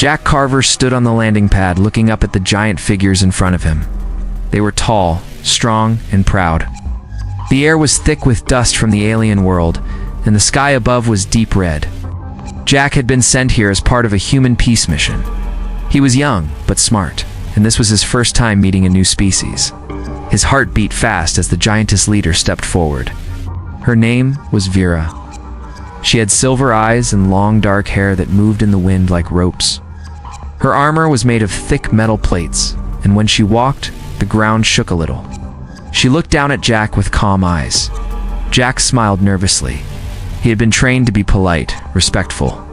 Jack Carver stood on the landing pad looking up at the giant figures in front of him. They were tall, strong, and proud. The air was thick with dust from the alien world, and the sky above was deep red. Jack had been sent here as part of a human peace mission. He was young, but smart, and this was his first time meeting a new species. His heart beat fast as the Giantess leader stepped forward. Her name was Vira. She had silver eyes and long dark hair that moved in the wind like ropes. Her armor was made of thick metal plates, and when she walked, the ground shook a little. She looked down at Jack with calm eyes. Jack smiled nervously. He had been trained to be polite, respectful.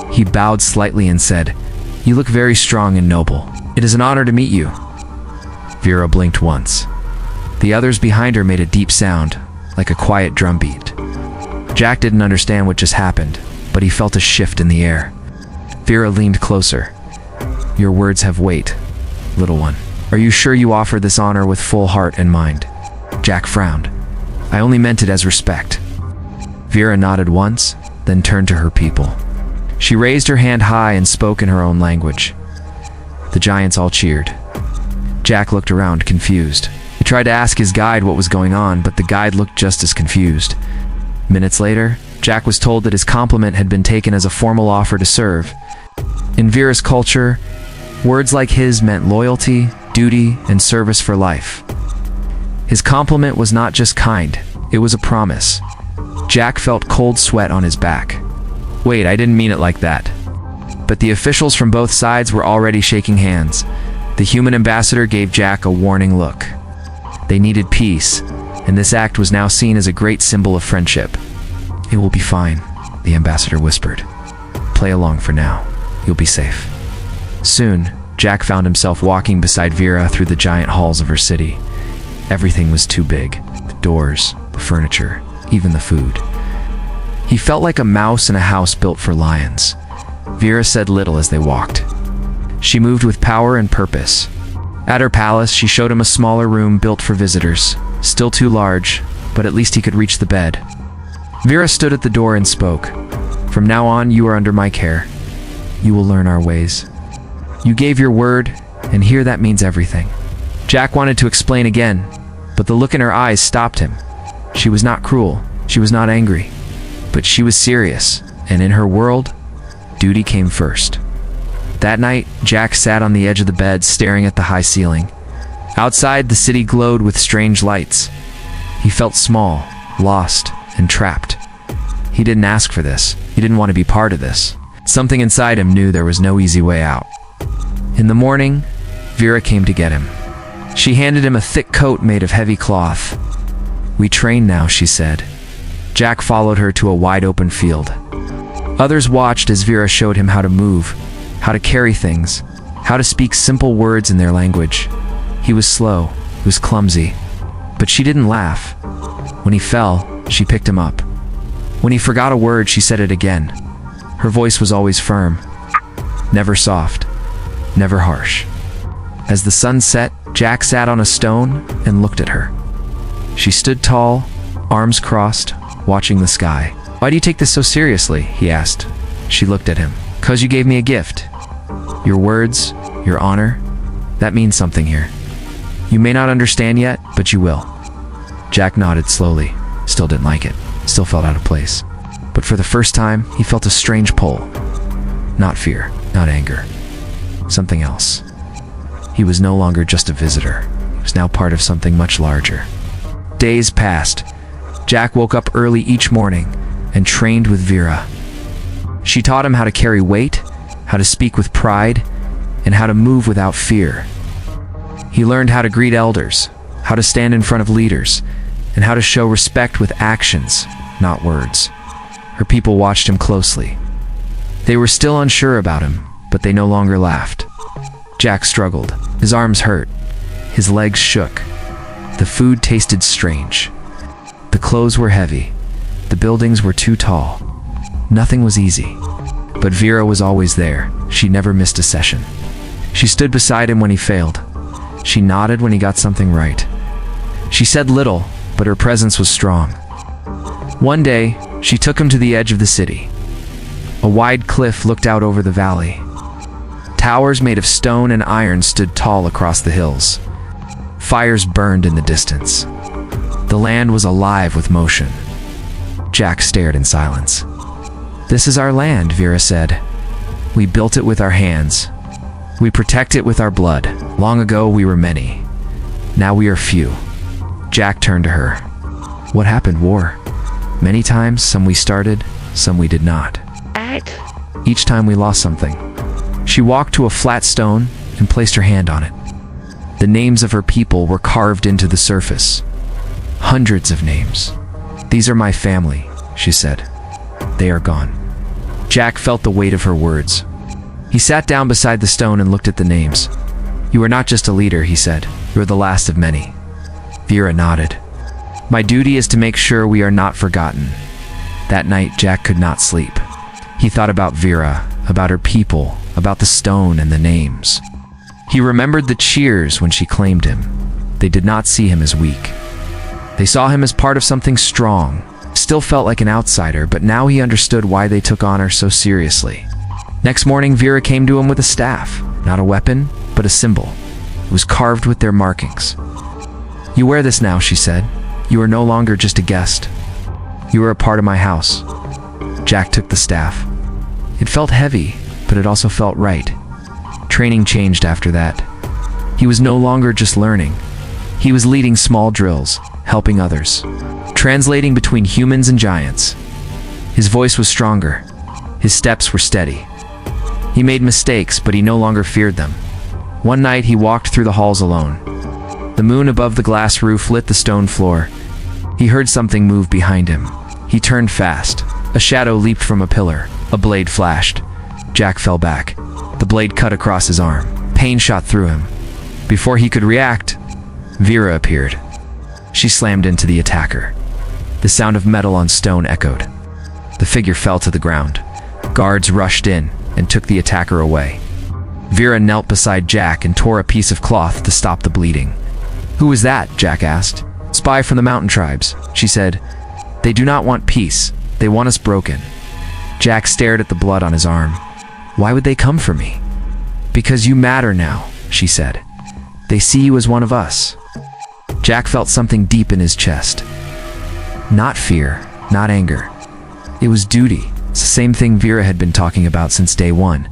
He bowed slightly and said, "You look very strong and noble. It is an honor to meet you." Vira blinked once. The others behind her made a deep sound, like a quiet drumbeat. Jack didn't understand what just happened, but he felt a shift in the air. Vira leaned closer. "Your words have weight, little one. Are you sure you offer this honor with full heart and mind?" Jack frowned. "I only meant it as respect." Vira nodded once, then turned to her people. She raised her hand high and spoke in her own language. The giants all cheered. Jack looked around, confused. He tried to ask his guide what was going on, but the guide looked just as confused. Minutes later, Jack was told that his compliment had been taken as a formal offer to serve. In Vira's culture, words like his meant loyalty, duty, and service for life. His compliment was not just kind, it was a promise. Jack felt cold sweat on his back. "Wait, I didn't mean it like that." But the officials from both sides were already shaking hands. The human ambassador gave Jack a warning look. They needed peace, and this act was now seen as a great symbol of friendship. "It will be fine," the ambassador whispered. "Play along for now. You'll be safe." Soon, Jack found himself walking beside Vira through the giant halls of her city. Everything was too big. The doors, the furniture, even the food. He felt like a mouse in a house built for lions. Vira said little as they walked. She moved with power and purpose. At her palace, she showed him a smaller room built for visitors. Still too large, but at least he could reach the bed. Vira stood at the door and spoke. "From now on, you are under my care. You will learn our ways. You gave your word, and here that means everything." Jack wanted to explain again, but the look in her eyes stopped him. She was not cruel, she was not angry, but she was serious, and in her world, duty came first. That night, Jack sat on the edge of the bed staring at the high ceiling. Outside, the city glowed with strange lights. He felt small, lost, and trapped. He didn't ask for this. He didn't want to be part of this. Something inside him knew there was no easy way out. In the morning, Vira came to get him. She handed him a thick coat made of heavy cloth. "We train now," she said. Jack followed her to a wide-open field. Others watched as Vira showed him how to move, how to carry things, how to speak simple words in their language. He was slow, he was clumsy, but she didn't laugh. When he fell, she picked him up. When he forgot a word, she said it again. Her voice was always firm, never soft, never harsh. As the sun set, Jack sat on a stone and looked at her. She stood tall, arms crossed, watching the sky. "Why do you take this so seriously?" he asked. She looked at him. "'Cause you gave me a gift. Your words, your honor, that means something here. You may not understand yet, but you will." Jack nodded slowly. Still didn't like it. Still felt out of place. But for the first time, he felt a strange pull. Not fear, not anger. Something else. He was no longer just a visitor. He was now part of something much larger. Days passed. Jack woke up early each morning and trained with Vira. She taught him how to carry weight, how to speak with pride, and how to move without fear. He learned how to greet elders, how to stand in front of leaders, and how to show respect with actions, not words. Her people watched him closely. They were still unsure about him, but they no longer laughed. Jack struggled. His arms hurt. His legs shook. The food tasted strange. The clothes were heavy. The buildings were too tall. Nothing was easy. But Vira was always there. She never missed a session. She stood beside him when he failed. She nodded when he got something right. She said little, but her presence was strong. One day, she took him to the edge of the city. A wide cliff looked out over the valley. Towers made of stone and iron stood tall across the hills. Fires burned in the distance. The land was alive with motion. Jack stared in silence. "This is our land," Vira said. "We built it with our hands. We protect it with our blood. Long ago we were many. Now we are few." Jack turned to her. "What happened? War? Many times, some we started, some we did not. Each time we lost something." She walked to a flat stone and placed her hand on it. The names of her people were carved into the surface. Hundreds of names. "These are my family," she said. "They are gone." Jack felt the weight of her words. He sat down beside the stone and looked at the names. "You are not just a leader," he said. "You are the last of many." Vira nodded. "My duty is to make sure we are not forgotten." That night, Jack could not sleep. He thought about Vira, about her people, about the stone and the names. He remembered the cheers when she claimed him. They did not see him as weak. They saw him as part of something strong. Still felt like an outsider, but now he understood why they took honor so seriously. Next morning, Vira came to him with a staff. Not a weapon, but a symbol. It was carved with their markings. "You wear this now," she said. "You are no longer just a guest. You are a part of my house." Jack took the staff. It felt heavy, but it also felt right. Training changed after that. He was no longer just learning. He was leading small drills, helping others, translating between humans and giants. His voice was stronger. His steps were steady. He made mistakes, but he no longer feared them. One night, he walked through the halls alone. The moon above the glass roof lit the stone floor. He heard something move behind him. He turned fast. A shadow leaped from a pillar. A blade flashed. Jack fell back. The blade cut across his arm. Pain shot through him. Before he could react, Vira appeared. She slammed into the attacker. The sound of metal on stone echoed. The figure fell to the ground. Guards rushed in and took the attacker away. Vira knelt beside Jack and tore a piece of cloth to stop the bleeding. "Who is that?" Jack asked. "Spy from the mountain tribes," she said. "They do not want peace. They want us broken." Jack stared at the blood on his arm. "Why would they come for me?" "Because you matter now," she said. "They see you as one of us." Jack felt something deep in his chest. Not fear, not anger. It was duty. It's the same thing Vira had been talking about since day one.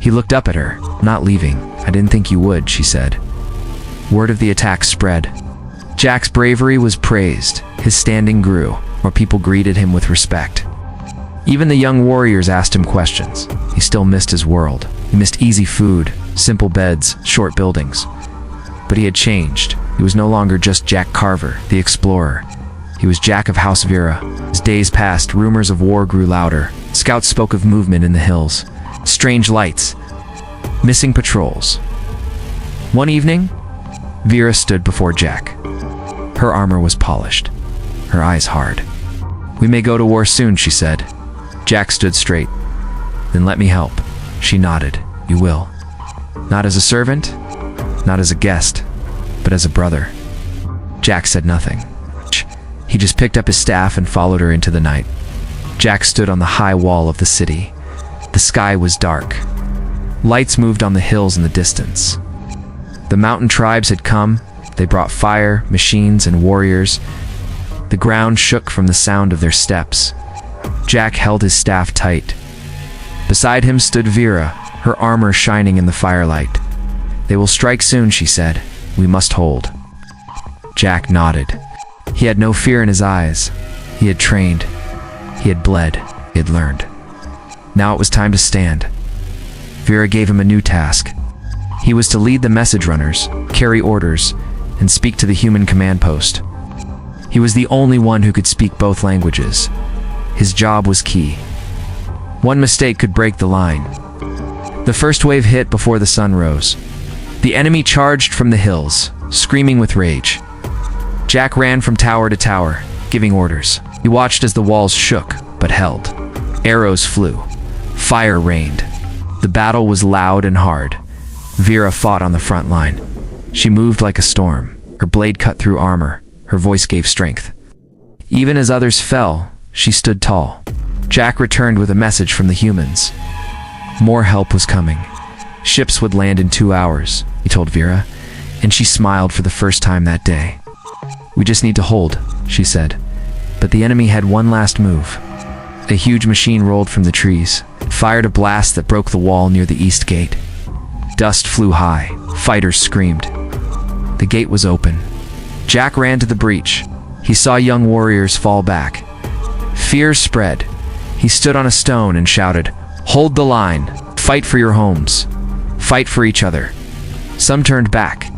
He looked up at her. "Not leaving. I didn't think you would," she said. Word of the attack spread. Jack's bravery was praised. His standing grew. More people greeted him with respect. Even the young warriors asked him questions. He still missed his world. He missed easy food, simple beds, short buildings. But he had changed. He was no longer just Jack Carver, the explorer. He was Jack of House Vira. As days passed, rumors of war grew louder. Scouts spoke of movement in the hills. Strange lights. Missing patrols. One evening, Vira stood before Jack. Her armor was polished. Her eyes hard. "We may go to war soon," she said. Jack stood straight. "Then let me help." She nodded. "You will." "Not as a servant, not as a guest, but as a brother." Jack said nothing. He just picked up his staff and followed her into the night. Jack stood on the high wall of the city. The sky was dark. Lights moved on the hills in the distance. The mountain tribes had come. They brought fire, machines, and warriors. The ground shook from the sound of their steps. Jack held his staff tight. Beside him stood Vira, her armor shining in the firelight. "They will strike soon," she said. "We must hold." Jack nodded. He had no fear in his eyes. He had trained. He had bled. He had learned. Now it was time to stand. Vira gave him a new task. He was to lead the message runners, carry orders, and speak to the human command post. He was the only one who could speak both languages. His job was key. One mistake could break the line. The first wave hit before the sun rose. The enemy charged from the hills, screaming with rage. Jack ran from tower to tower, giving orders. He watched as the walls shook, but held. Arrows flew. Fire rained. The battle was loud and hard. Vira fought on the front line. She moved like a storm. Her blade cut through armor. Her voice gave strength. Even as others fell, she stood tall. Jack returned with a message from the humans. More help was coming. Ships would land in 2 hours, he told Vira, and she smiled for the first time that day. We just need to hold, she said. But the enemy had one last move. A huge machine rolled from the trees, fired a blast that broke the wall near the east gate. Dust flew high, fighters screamed. The gate was open. Jack ran to the breach. He saw young warriors fall back. Fear spread. He stood on a stone and shouted, "Hold the line! Fight for your homes! Fight for each other!" Some turned back.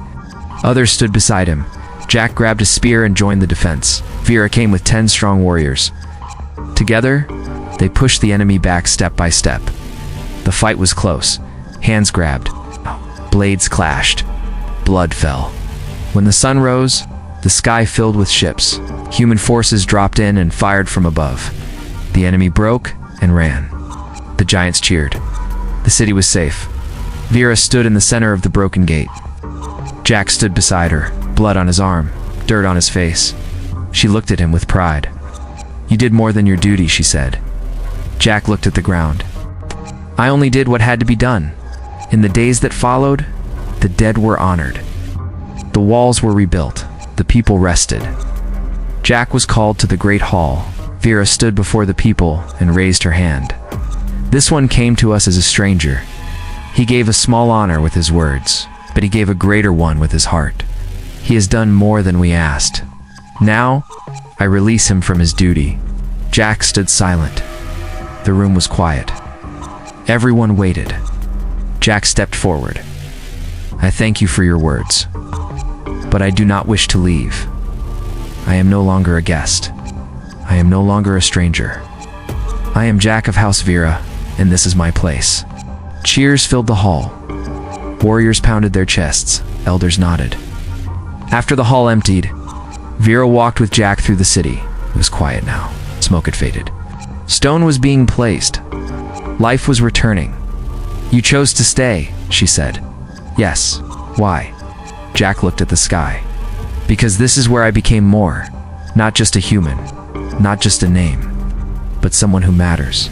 Others stood beside him. Jack grabbed a spear and joined the defense. Vira came with 10 strong warriors. Together, they pushed the enemy back step by step. The fight was close. Hands grabbed. Blades clashed. Blood fell. When the sun rose, the sky filled with ships. Human forces dropped in and fired from above. The enemy broke and ran. The giants cheered. The city was safe. Vira stood in the center of the broken gate. Jack stood beside her, blood on his arm, dirt on his face. She looked at him with pride. "You did more than your duty," she said. Jack looked at the ground. "I only did what had to be done." In the days that followed, the dead were honored. The walls were rebuilt. The people rested. Jack was called to the great hall. Vira stood before the people and raised her hand. "This one came to us as a stranger. He gave a small honor with his words, but he gave a greater one with his heart. He has done more than we asked. Now, I release him from his duty." Jack stood silent. The room was quiet. Everyone waited. Jack stepped forward. "I thank you for your words, but I do not wish to leave. I am no longer a guest. I am no longer a stranger. I am Jack of House Vira, and this is my place." Cheers filled the hall. Warriors pounded their chests. Elders nodded. After the hall emptied, Vira walked with Jack through the city. It was quiet now. Smoke had faded. Stone was being placed. Life was returning. "You chose to stay," she said. "Yes. Why?" Jack looked at the sky. "Because this is where I became more. Not just a human. Not just a name. But someone who matters."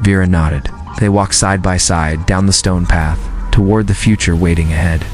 Vira nodded. They walked side by side down the stone path toward the future waiting ahead.